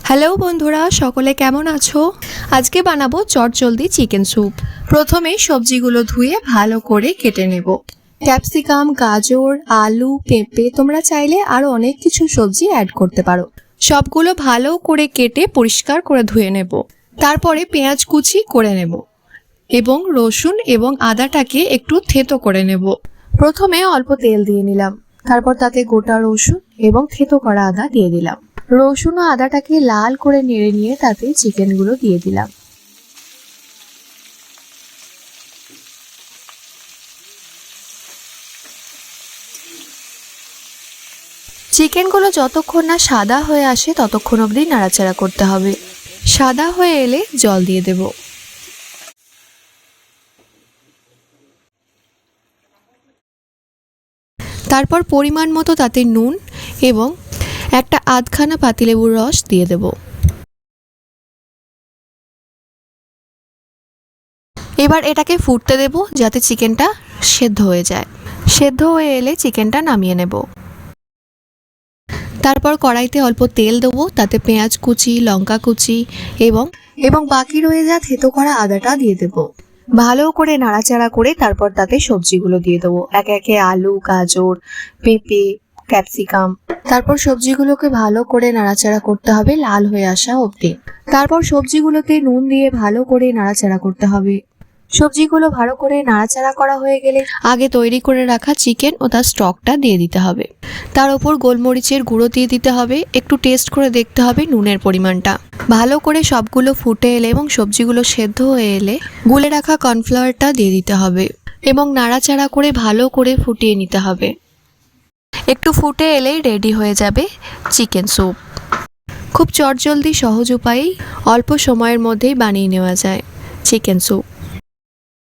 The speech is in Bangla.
হ্যালো বন্ধুরা, সকলে কেমন আছো? আজকে বানাবো চটজলদি চিকেন স্যুপ। প্রথমে সবজিগুলো ধুয়ে ভালো করে কেটে নেব। ক্যাপসিকাম, গাজর, আলু, পেঁপে, তোমরা চাইলে আরো অনেক কিছু সবজি অ্যাড করতে পারো। সবগুলো ভালো করে কেটে পরিষ্কার করে ধুয়ে নেব। তারপরে পেঁয়াজ কুচি করে নেব এবং রসুন এবং আদাটাকে একটু থেতো করে নেব। প্রথমে অল্প তেল দিয়ে নিলাম, তারপর তাতে গোটা রসুন এবং থেতো করা আদা দিয়ে দিলাম। রসুন ও আদাটাকে লাল করে নেড়ে নিয়ে তাতে চিকেনগুলো দিয়ে দিলাম। চিকেনগুলো যতক্ষণ না সাদা হয়ে আসে ততক্ষণ অবধি নাড়াচাড়া করতে হবে। সাদা হয়ে এলে জল দিয়ে দেব। তারপর পরিমাণ মতো তাতে নুন এবং একটা আধখানা পাতিলেবুর রস দিয়ে দেব। এবার এটাকে ফুটতে দেব যাতে চিকেনটা সেদ্ধ হয়ে যায়। সেদ্ধ হয়ে এলে চিকেনটা নামিয়ে নেব। তারপর কড়াইতে অল্প তেল দেবো, তাতে পেঁয়াজ কুচি, লঙ্কা কুচি এবং বাকি রয়ে যা থেতো করা আদাটা দিয়ে দেব। ভালো করে নাড়াচাড়া করে তারপর তাতে সবজিগুলো দিয়ে দেবো, একে একে আলু, গাজর, পেঁপে, ক্যাপসিকাম। তারপর সবজিগুলোকে ভালো করে নাড়াচাড়া করতে হবে লাল হয়ে আসা অবধি। তারপর সবজিগুলোতে নুন দিয়ে ভালো করে নাড়াচাড়া করতে হবে। সবজিগুলো ভালো করে নাড়াচাড়া করা হয়ে গেলে আগে তৈরি করে রাখা চিকেন ও তার স্টকটা দিয়ে দিতে হবে। তার উপর গোলমরিচের গুঁড়ো দিয়ে দিতে হবে। একটু টেস্ট করে দেখতে হবে নুনের পরিমাণটা। ভালো করে সবগুলো ফুটে এলে এবং সবজিগুলো সেদ্ধ হয়ে এলে গুলে রাখা কর্নফ্লাওয়ারটা দিয়ে দিতে হবে এবং নাড়াচাড়া করে ভালো করে ফুটিয়ে নিতে হবে। একটু ফুটে এলেই রেডি হয়ে যাবে চিকেন স্যুপ। খুব চটজলদি সহজ উপায়েই অল্প সময়ের মধ্যেই বানিয়ে নেওয়া যায় চিকেন স্যুপ।